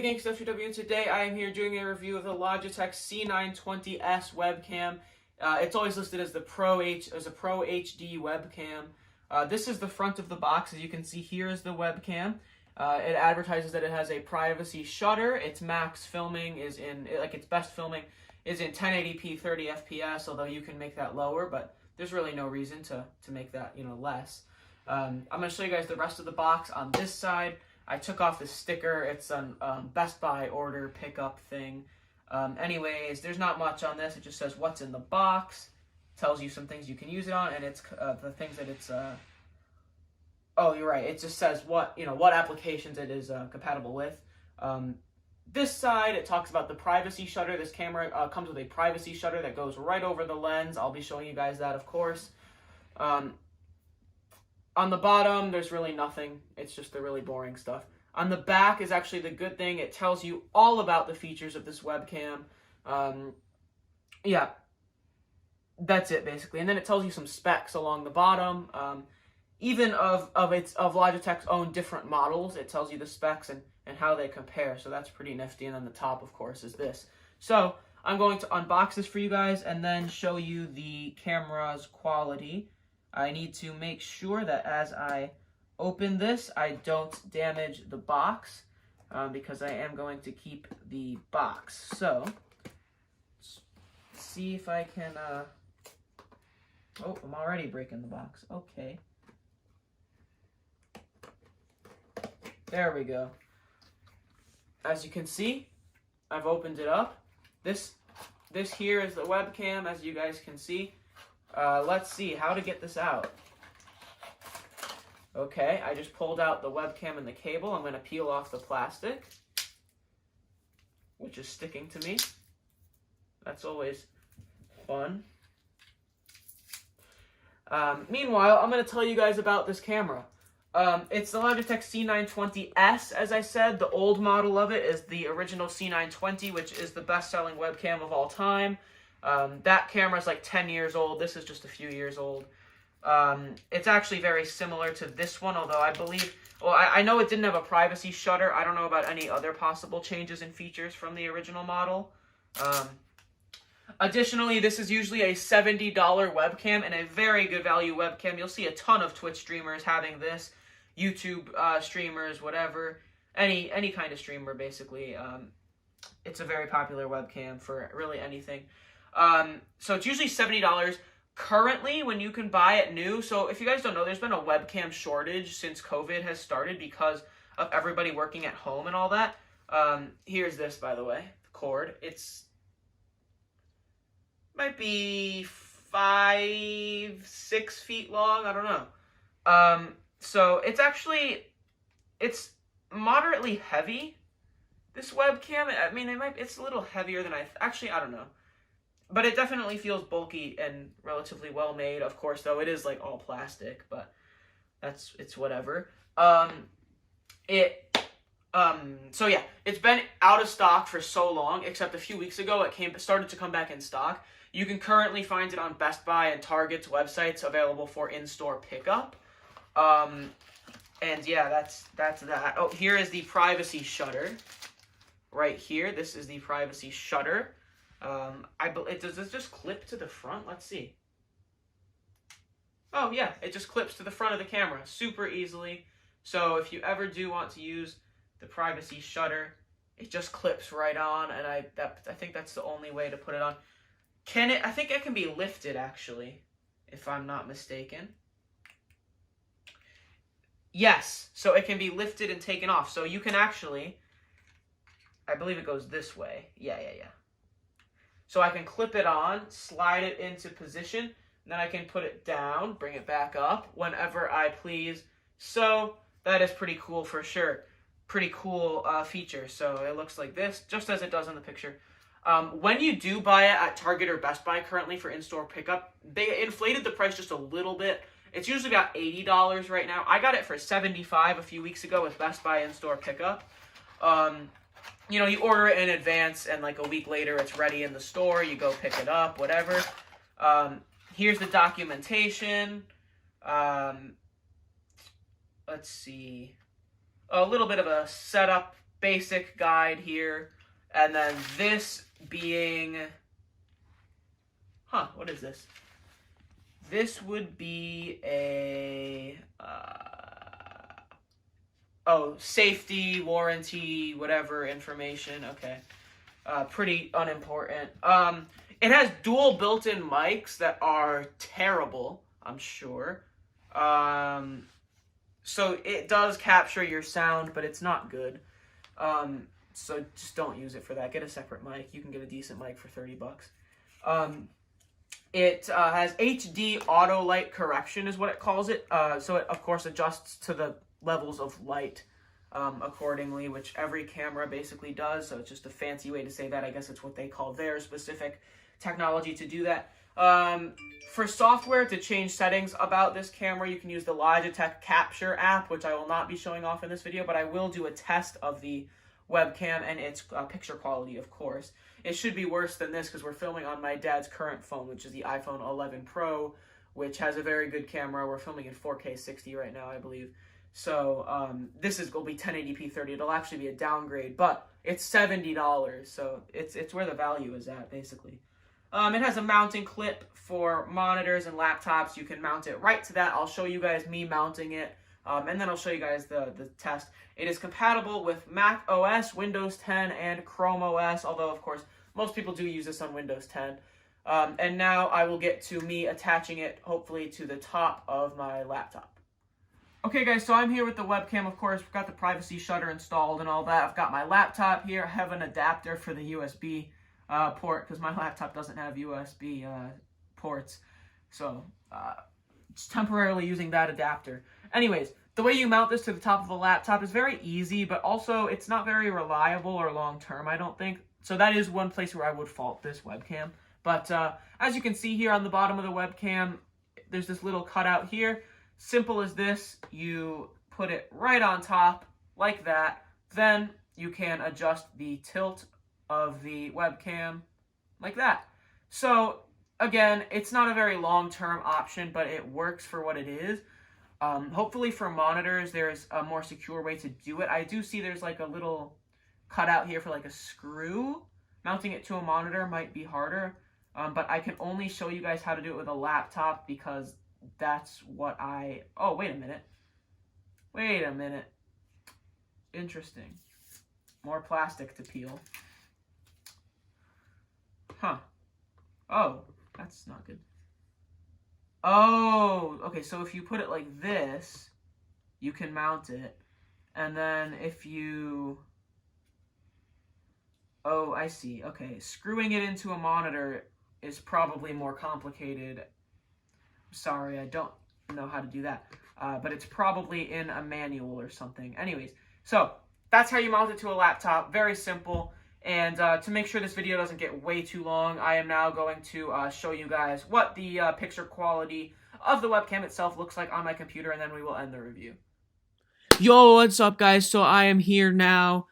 Gangsta FW, and today I am here doing a review of the Logitech C920S webcam. It's always listed as the Pro HD webcam. This is the front of the box. As you can see, here is the webcam. It advertises that it has a privacy shutter. Its max filming is its best filming is in 1080p 30 FPS, although you can make that lower, but there's really no reason to make that, less. I'm going to show you guys the rest of the box on this side. I took off the sticker. It's a Best Buy order pickup thing. Anyways, there's not much on this. It just says what's in the box, tells you some things you can use it on, and it's the things that it's. Oh, you're right. It just says what applications it is compatible with. This side, it talks about the privacy shutter. This camera comes with a privacy shutter that goes right over the lens. I'll be showing you guys that, of course. On the bottom, there's really nothing. It's just the really boring stuff. On the back is actually the good thing. It tells you all about the features of this webcam. Yeah, that's it basically. And then it tells you some specs along the bottom. Even of Logitech's own different models, it tells you the specs and how they compare. So that's pretty nifty. And then the top, of course, is this. So I'm going to unbox this for you guys and then show you the camera's quality. I need to make sure that as I open this, I don't damage the box because I am going to keep the box. So, let's see if I can... Oh, I'm already breaking the box. Okay. There we go. As you can see, I've opened it up. This here is the webcam, as you guys can see. Let's see how to get this out. Okay, I just pulled out the webcam and the cable. I'm going to peel off the plastic, which is sticking to me. That's always fun. Meanwhile, I'm going to tell you guys about this camera. It's the Logitech C920S, as I said. The old model of it is the original C920, which is the best-selling webcam of all time. That camera is like 10 years old. This is just a few years old. It's actually very similar to this one, although I believe... Well, I know it didn't have a privacy shutter. I don't know about any other possible changes in features from the original model. Additionally, this is usually a $70 webcam and a very good value webcam. You'll see a ton of Twitch streamers having this. YouTube streamers, whatever. Any kind of streamer, basically. It's a very popular webcam for really anything. So it's usually $70 currently when you can buy it new. So if you guys don't know, there's been a webcam shortage since COVID has started because of everybody working at home and all that. Here's this, by the way, the cord. Might be 5-6 feet long. I don't know. So it's moderately heavy. This webcam, I mean, it's a little heavier than I don't know. But it definitely feels bulky and relatively well made. Of course, though, it is like all plastic, but it's whatever. So yeah, it's been out of stock for so long, except a few weeks ago it started to come back in stock. You can currently find it on Best Buy and Target's websites, available for in-store pickup. And yeah, that's that. Oh, here is the privacy shutter. Right here, this is the privacy shutter. Does this just clip to the front? Let's see. Oh yeah, it just clips to the front of the camera super easily. So if you ever do want to use the privacy shutter, it just clips right on, and I think that's the only way to put it on. I think it can be lifted, actually, if I'm not mistaken. Yes, so it can be lifted and taken off. So you can actually, I believe it goes this way. Yeah. So I can clip it on, slide it into position, and then I can put it down, bring it back up whenever I please. So that is pretty cool for sure. Pretty cool feature. So it looks like this, just as it does in the picture. When you do buy it at Target or Best Buy currently for in-store pickup, they inflated the price just a little bit. It's usually about $80 right now. I got it for $75 a few weeks ago with Best Buy in-store pickup. You order it in advance, and like a week later, it's ready in the store. You go pick it up, whatever. Here's the documentation. Let's see. A little bit of a setup basic guide here, and then this being, what is this? This would be a, safety, warranty, whatever information. Okay. Pretty unimportant. It has dual built-in mics that are terrible, I'm sure. So it does capture your sound, but it's not good. So just don't use it for that. Get a separate mic. You can get a decent mic for $30. It has HD auto light correction is what it calls it. So it, of course, adjusts to the levels of light accordingly, which every camera basically does. So it's just a fancy way to say that. I guess it's what they call their specific technology to do that. For software to change settings about this camera, you can use the Logitech Capture app, which I will not be showing off in this video, but I will do a test of the webcam and its picture quality, of course. It should be worse than this because we're filming on my dad's current phone, which is the iPhone 11 Pro, which has a very good camera. We're filming in 4K 60 right now, I believe. So this will be 1080p 30. It'll actually be a downgrade, but it's $70, so it's where the value is at, basically. It has a mounting clip for monitors and laptops. You can mount it right to that. I'll show you guys me mounting it, and then I'll show you guys the test. It is compatible with Mac OS, Windows 10, and Chrome OS, although, of course, most people do use this on Windows 10. And now I will get to me attaching it, hopefully, to the top of my laptop. Okay, guys, so I'm here with the webcam, of course. We've got the privacy shutter installed and all that. I've got my laptop here. I have an adapter for the USB port because my laptop doesn't have USB ports. So just temporarily using that adapter. Anyways, the way you mount this to the top of a laptop is very easy, but also it's not very reliable or long-term, I don't think. So that is one place where I would fault this webcam. But as you can see here on the bottom of the webcam, there's this little cutout here. Simple as this. You put it right on top like that. Then you can adjust the tilt of the webcam like that. So again, it's not a very long-term option, but it works for what it is. Hopefully for monitors, there's a more secure way to do it. I do see there's like a little cutout here for like a screw. Mounting it to a monitor might be harder, but I can only show you guys how to do it with a laptop because that's what oh, wait a minute. Interesting. More plastic to peel. Oh, that's not good. Oh, okay, so if you put it like this, you can mount it. And then if you... Oh, I see. Okay, screwing it into a monitor is probably more complicated. Sorry, I don't know how to do that. But it's probably in a manual or something. Anyways, so that's how you mount it to a laptop. Very simple. And to make sure this video doesn't get way too long, I am now going to show you guys what the picture quality of the webcam itself looks like on my computer, and then we will end the review. Yo, what's up, guys? So I am here now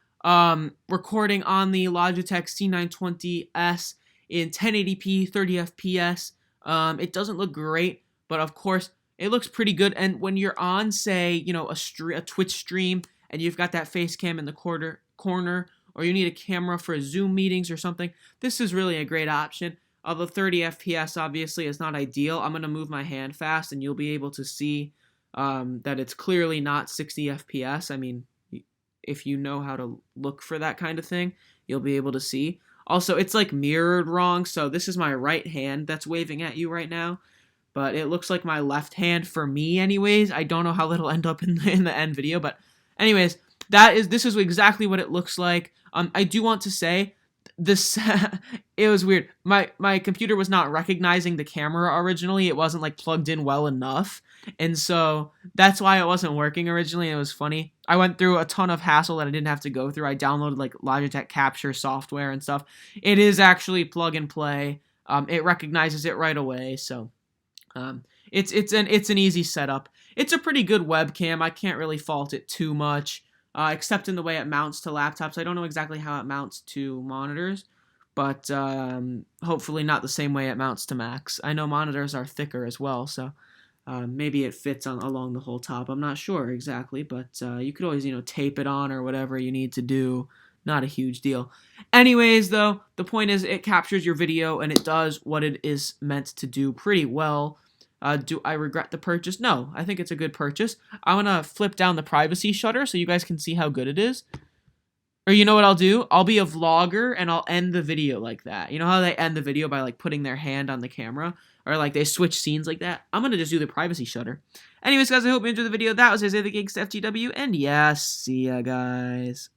recording on the Logitech C920S in 1080p 30 FPS. It doesn't look great, but of course it looks pretty good. And when you're on, say, you know, a Twitch stream and you've got that face cam in the corner, or you need a camera for Zoom meetings or something, this is really a great option. Although 30 FPS obviously is not ideal. I'm going to move my hand fast and you'll be able to see that it's clearly not 60 FPS. I mean, if you know how to look for that kind of thing, you'll be able to see. Also, it's like mirrored wrong, so this is my right hand that's waving at you right now, but it looks like my left hand for me anyways. I don't know how it'll end up in the end video, but anyways, this is exactly what it looks like. I do want to say this it was weird. My computer was not recognizing the camera originally. It wasn't like plugged in well enough, and so that's why it wasn't working originally. It was funny. I went through a ton of hassle that I didn't have to go through. I downloaded like Logitech Capture software and stuff. It is actually plug and play. It recognizes it right away, so it's an easy setup. It's a pretty good webcam. I can't really fault it too much. Except in the way it mounts to laptops. I don't know exactly how it mounts to monitors, but hopefully not the same way it mounts to Macs. I know monitors are thicker as well, so Maybe it fits along the whole top. I'm not sure exactly, but you could always, tape it on or whatever you need to do. Not a huge deal. Anyways, though, the point is it captures your video and it does what it is meant to do pretty well. Do I regret the purchase? No, I think it's a good purchase. I'm going to flip down the privacy shutter so you guys can see how good it is. Or you know what I'll do? I'll be a vlogger and I'll end the video like that. You know how they end the video by like putting their hand on the camera? Or like they switch scenes like that? I'm going to just do the privacy shutter. Anyways, guys, I hope you enjoyed the video. That was Isaiah the Gangsta FGW. And yeah, see ya, guys.